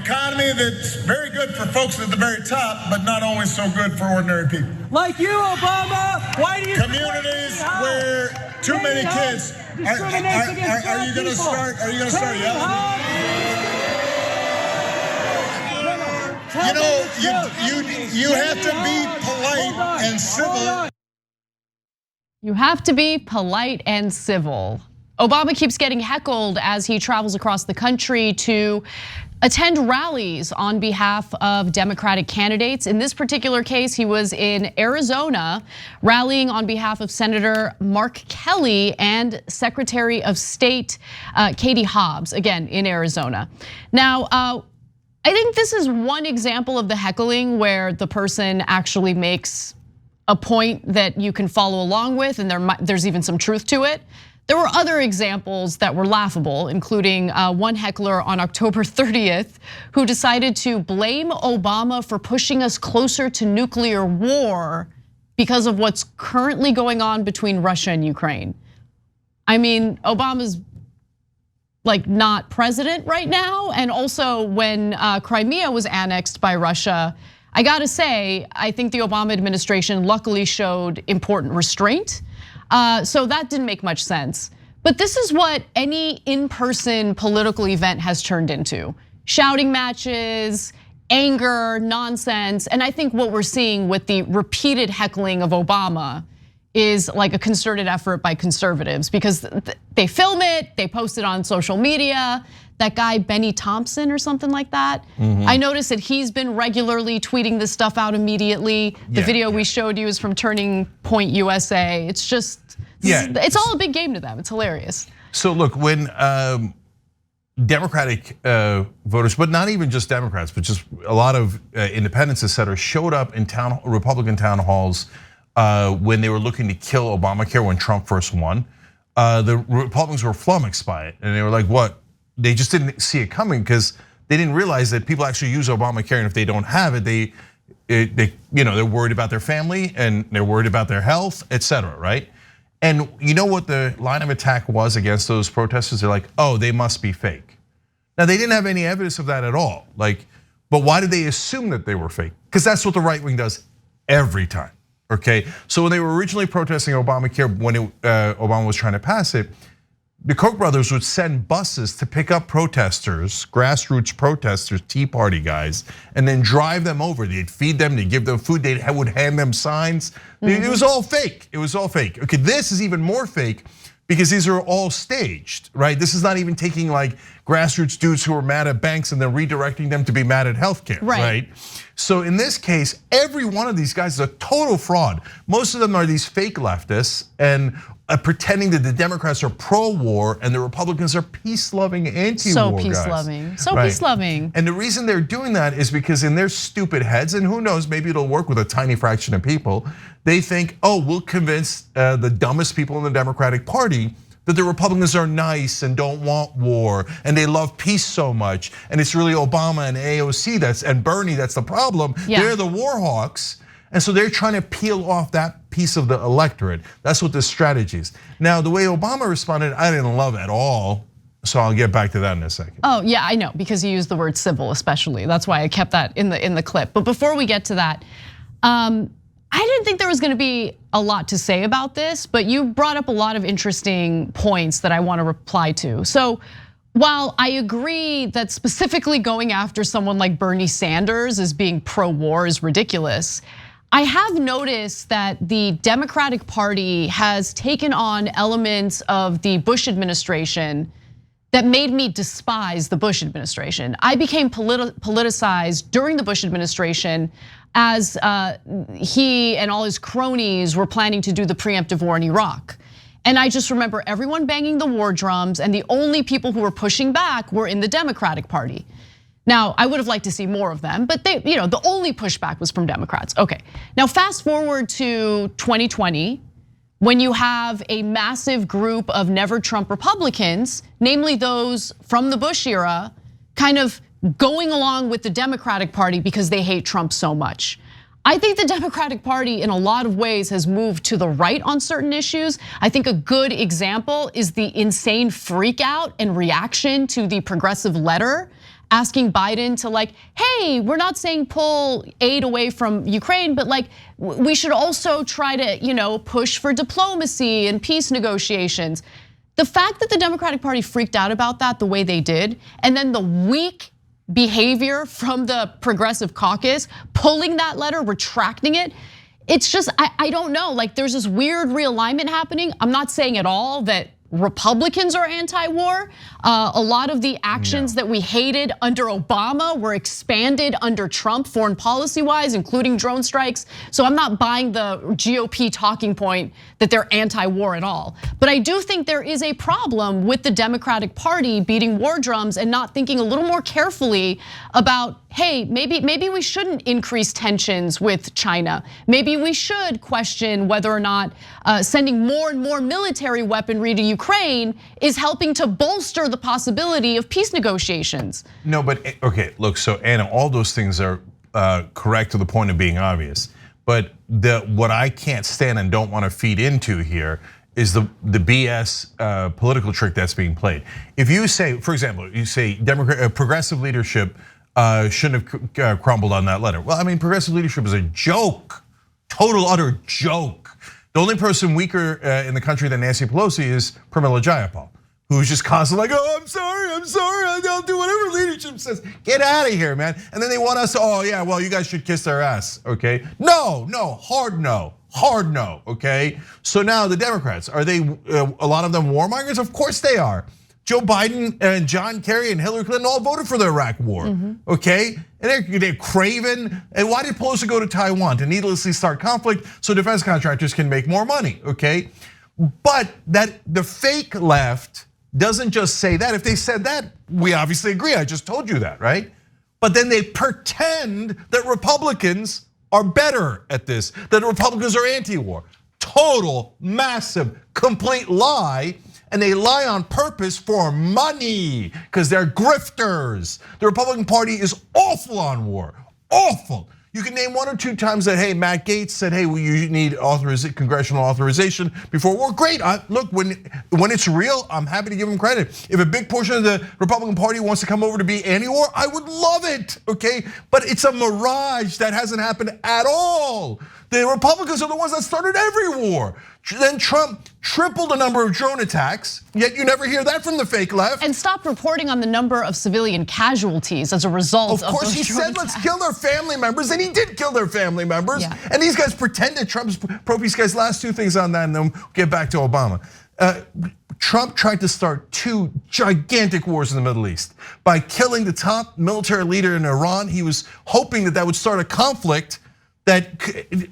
economy that's very good for folks at the very top, but not always so good for ordinary people. Like you, Obama. Why do you? Communities where too many kids. Are you going to start? Are you going to start yelling? You know, you have to be polite and civil. You have to be polite and civil. Obama keeps getting heckled as he travels across the country to attend rallies on behalf of Democratic candidates. In this particular case, he was in Arizona rallying on behalf of Senator Mark Kelly and Secretary of State Katie Hobbs, again in Arizona. Now, I think this is one example of the heckling where the person actually makes a point that you can follow along with, and there's even some truth to it. There were other examples that were laughable, including one heckler on October 30th who decided to blame Obama for pushing us closer to nuclear war because of what's currently going on between Russia and Ukraine. I mean, Obama's like not president right now, and also when Crimea was annexed by Russia, I gotta say, I think the Obama administration luckily showed important restraint. So that didn't make much sense. But this is what any in-person political event has turned into. Shouting matches, anger, nonsense. And I think what we're seeing with the repeated heckling of Obama is like a concerted effort by conservatives, because they film it, they post it on social media. That guy, Benny Thompson or something like that. I noticed that he's been regularly tweeting this stuff out immediately. The video we showed you is from Turning Point USA. It's just, it's all a big game to them. It's hilarious. So look, when Democratic voters, but not even just Democrats, but just a lot of independents, et cetera, showed up in Republican town halls when they were looking to kill Obamacare when Trump first won, the Republicans were flummoxed by it. And they were like, what? They just didn't see it coming because they didn't realize that people actually use Obamacare, and if they don't have it, they're worried about their family and they're worried about their health, et cetera, right? And you know what the line of attack was against those protesters? They're like, oh, they must be fake. Now they didn't have any evidence of that at all. Like, but why did they assume that they were fake? Because that's what the right wing does every time. Okay, so when they were originally protesting Obamacare, when Obama was trying to pass it, the Koch brothers would send buses to pick up protesters, grassroots protesters, Tea Party guys, and then drive them over. They'd feed them, they'd give them food, they would hand them signs. It was all fake, it was all fake. Okay, this is even more fake because these are all staged, right? This is not even taking like grassroots dudes who are mad at banks and then redirecting them to be mad at healthcare, right? So in this case, every one of these guys is a total fraud. Most of them are these fake leftists and pretending that the Democrats are pro-war and the Republicans are peace-loving anti-war guys. So peace-loving. And the reason they're doing that is because in their stupid heads, and who knows, maybe it'll work with a tiny fraction of people, they think, oh, we'll convince the dumbest people in the Democratic Party that the Republicans are nice and don't want war and they love peace so much. And it's really Obama and AOC and Bernie that's the problem. They're the war hawks. And so they're trying to peel off that piece of the electorate. That's what the strategy is. Now, the way Obama responded, I didn't love at all. So I'll get back to that in a second. Oh yeah, I know, because you used the word civil especially. That's why I kept that in the clip. But before we get to that, I didn't think there was gonna be a lot to say about this, but you brought up a lot of interesting points that I wanna reply to. So while I agree that specifically going after someone like Bernie Sanders as being pro-war is ridiculous, I have noticed that the Democratic Party has taken on elements of the Bush administration that made me despise the Bush administration. I became politicized during the Bush administration as he and all his cronies were planning to do the preemptive war in Iraq. And I just remember everyone banging the war drums, and the only people who were pushing back were in the Democratic Party. Now, I would have liked to see more of them, but the only pushback was from Democrats. Okay, now fast forward to 2020, when you have a massive group of never Trump Republicans, namely those from the Bush era, kind of going along with the Democratic Party because they hate Trump so much. I think the Democratic Party in a lot of ways has moved to the right on certain issues. I think a good example is the insane freak out and reaction to the progressive letter asking Biden to like, hey, we're not saying pull aid away from Ukraine, but like we should also try to, push for diplomacy and peace negotiations. The fact that the Democratic Party freaked out about that the way they did, and then the weak behavior from the Progressive Caucus, pulling that letter, retracting it, it's just, I don't know, like there's this weird realignment happening. I'm not saying at all that Republicans are anti-war. A lot of the actions that we hated under Obama were expanded under Trump, foreign policy-wise, including drone strikes. So I'm not buying the GOP talking point that they're anti-war at all. But I do think there is a problem with the Democratic Party beating war drums and not thinking a little more carefully about, hey, maybe we shouldn't increase tensions with China. Maybe we should question whether or not sending more and more military weaponry to Ukraine is helping to bolster the possibility of peace negotiations. No, but okay, look, so Anna, all those things are correct to the point of being obvious. But what I can't stand and don't want to feed into here is the BS political trick that's being played. If you say, for example, you say progressive leadership shouldn't have crumbled on that letter. Well, I mean, progressive leadership is a joke, total utter joke. The only person weaker in the country than Nancy Pelosi is Pramila Jayapal, who's just constantly like, oh, I'm sorry, I'll do whatever leadership says. Get out of here, man. And then they want us to, oh yeah, well, you guys should kiss their ass, okay? No, hard no, okay? So now the Democrats, are they, a lot of them warmongers? Of course they are. Joe Biden and John Kerry and Hillary Clinton all voted for the Iraq war, okay? And they're craven. And why did Pelosi go to Taiwan? To needlessly start conflict so defense contractors can make more money, okay? But that the fake left doesn't just say that. If they said that, we obviously agree. I just told you that, right? But then they pretend that Republicans are better at this, that Republicans are anti-war. Total, massive, complete lie. And they lie on purpose for money because they're grifters. The Republican Party is awful on war, awful. You can name 1 or 2 times that, hey, Matt Gaetz said, hey, well, you need congressional authorization before war. Great, look, when it's real, I'm happy to give him credit. If a big portion of the Republican Party wants to come over to be anti-war, I would love it, okay? But it's a mirage that hasn't happened at all. The Republicans are the ones that started every war. Then Trump tripled the number of drone attacks, yet you never hear that from the fake left. And stopped reporting on the number of civilian casualties as a result of those drone attacks. Of course, he said, let's kill their family members, and he did kill their family members. Yeah. And these guys pretended Trump's pro-peace guys. Last 2 things on that, and then we'll get back to Obama. Trump tried to start 2 gigantic wars in the Middle East. By killing the top military leader in Iran, he was hoping that would start a conflict that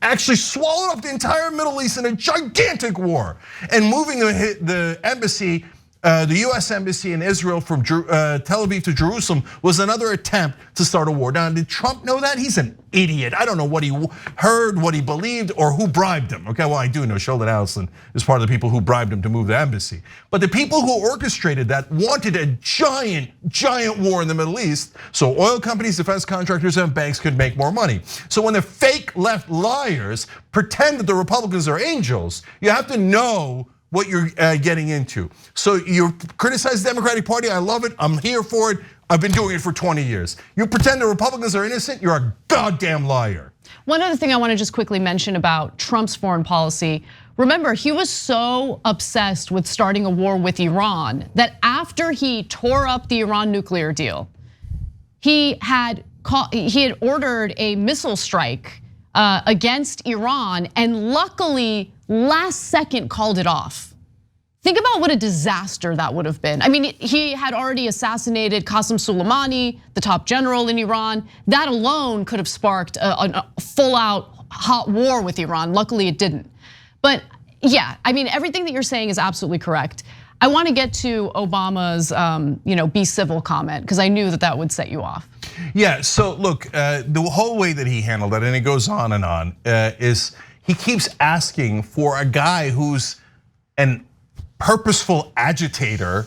actually swallowed up the entire Middle East in a gigantic war. And moving the embassy, the US embassy in Israel from Tel Aviv to Jerusalem was another attempt to start a war. Now, did Trump know that? He's an idiot. I don't know what he heard, what he believed, or who bribed him. Okay, well, I do know Sheldon Adelson is part of the people who bribed him to move the embassy. But the people who orchestrated that wanted a giant war in the Middle East so oil companies, defense contractors, and banks could make more money. So when the fake left liars pretend that the Republicans are angels, you have to know what you're getting into. So you criticize the Democratic Party, I love it, I'm here for it. I've been doing it for 20 years. You pretend the Republicans are innocent, you're a goddamn liar. One other thing I want to just quickly mention about Trump's foreign policy. Remember, he was so obsessed with starting a war with Iran that after he tore up the Iran nuclear deal, he had ordered a missile strike against Iran, and luckily last second called it off. Think about what a disaster that would have been. I mean, he had already assassinated Qasem Soleimani, the top general in Iran. That alone could have sparked a full-out hot war with Iran. Luckily, it didn't. But yeah, I mean, everything that you're saying is absolutely correct. I want to get to Obama's be civil comment, because I knew that would set you off. Yeah, so look, the whole way that he handled it, and it goes on and on, is he keeps asking for a guy who's an purposeful agitator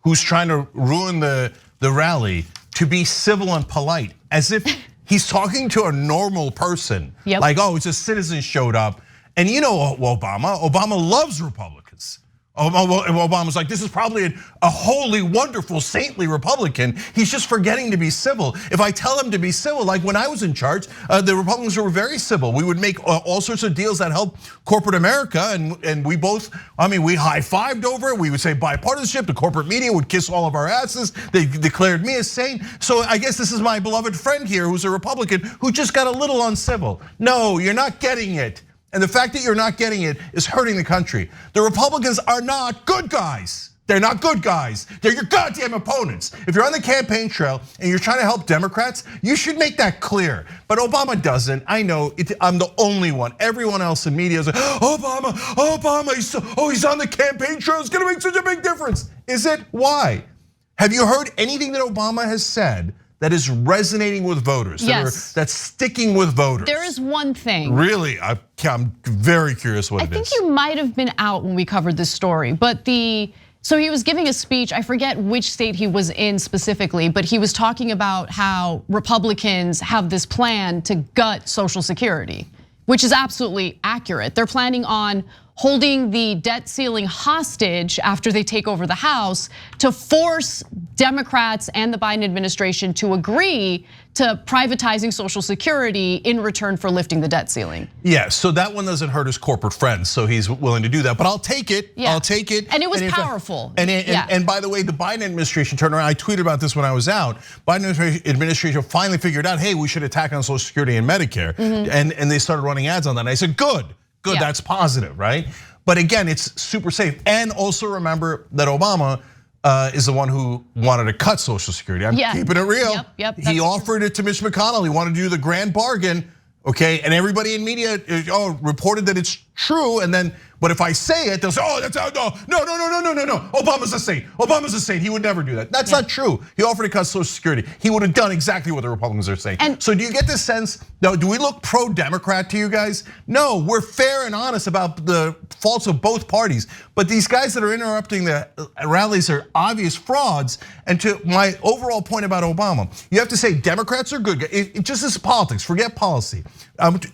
who's trying to ruin the rally to be civil and polite, as if he's talking to a normal person. Yep. Like, oh, it's a citizen showed up. And you know Obama loves Republicans. Obama's like, this is probably a holy, wonderful, saintly Republican. He's just forgetting to be civil. If I tell him to be civil, like when I was in charge, the Republicans were very civil. We would make all sorts of deals that help corporate America, and we both, we high-fived over it. We would say bipartisanship. The corporate media would kiss all of our asses. They declared me a saint. So I guess this is my beloved friend here, who's a Republican, who just got a little uncivil. No, you're not getting it. And the fact that you're not getting it is hurting the country. The Republicans are not good guys. They're not good guys. They're your goddamn opponents. If you're on the campaign trail and you're trying to help Democrats, you should make that clear. But Obama doesn't. I know, I'm the only one. Everyone else in media is like, Obama, he's on the campaign trail. It's gonna make such a big difference. Is it? Why? Have you heard anything that Obama has said that is resonating with voters, yes, that's sticking with voters? There is one thing. Really, I'm very curious what it is. I think you might have been out when we covered this story, but so he was giving a speech, I forget which state he was in specifically, but he was talking about how Republicans have this plan to gut Social Security, which is absolutely accurate. They're planning on holding the debt ceiling hostage after they take over the House to force Democrats and the Biden administration to agree to privatizing Social Security in return for lifting the debt ceiling. Yeah, so that one doesn't hurt his corporate friends, so he's willing to do that. But I'll take it. Yeah. I'll take it. And it was powerful. And by the way, the Biden administration turned around. I tweeted about this when I was out. Biden administration finally figured out, hey, we should attack on Social Security and Medicare, and they started running ads on that. And I said, good, yeah, that's positive, right? But again, it's super safe. And also remember that Obama is the one who wanted to cut Social Security. I'm keeping it real. Yep, he offered it to Mitch McConnell. He wanted to do the grand bargain, okay? And everybody in media reported that it's true, and then, but if I say it, they'll say, that's no. Obama's a saint. Obama's a saint. He would never do that. That's not true. He offered to cut Social Security. He would have done exactly what the Republicans are saying. And so do you get this sense, do we look pro-Democrat to you guys? No, we're fair and honest about the faults of both parties. But these guys that are interrupting the rallies are obvious frauds. And to my overall point about Obama, you have to say Democrats are good. It just is politics, forget policy.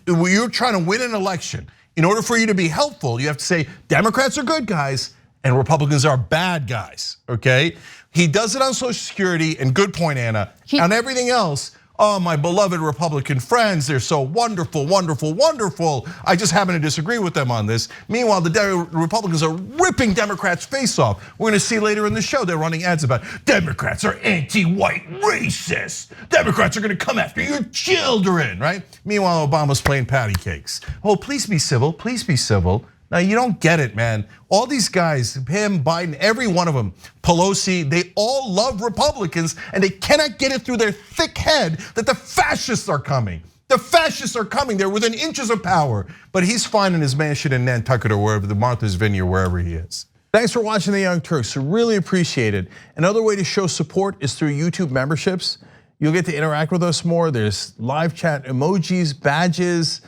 You're trying to win an election. In order for you to be helpful, you have to say Democrats are good guys and Republicans are bad guys, okay? He does it on Social Security, and good point, Anna. On everything else, my beloved Republican friends, they're so wonderful, wonderful, wonderful. I just happen to disagree with them on this. Meanwhile, the Republicans are ripping Democrats' face off. We're gonna see later in the show, they're running ads about Democrats are anti-white racists. Democrats are gonna come after your children, right? Meanwhile, Obama's playing patty cakes. Oh, please be civil, please be civil. Now, you don't get it, man. All these guys, him, Biden, every one of them, Pelosi, they all love Republicans, and they cannot get it through their thick head that the fascists are coming. The fascists are coming, they're within inches of power. But he's fine in his mansion in Nantucket or wherever, the Martha's Vineyard, wherever he is. Thanks for watching The Young Turks, really appreciate it. Another way to show support is through YouTube memberships. You'll get to interact with us more. There's live chat emojis, badges.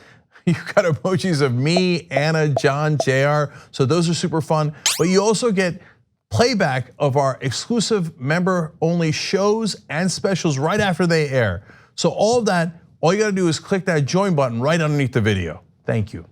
You've got emojis of me, Anna, John, JR, so those are super fun. But you also get playback of our exclusive member-only shows and specials right after they air. So all of that, all you gotta do is click that join button right underneath the video. Thank you.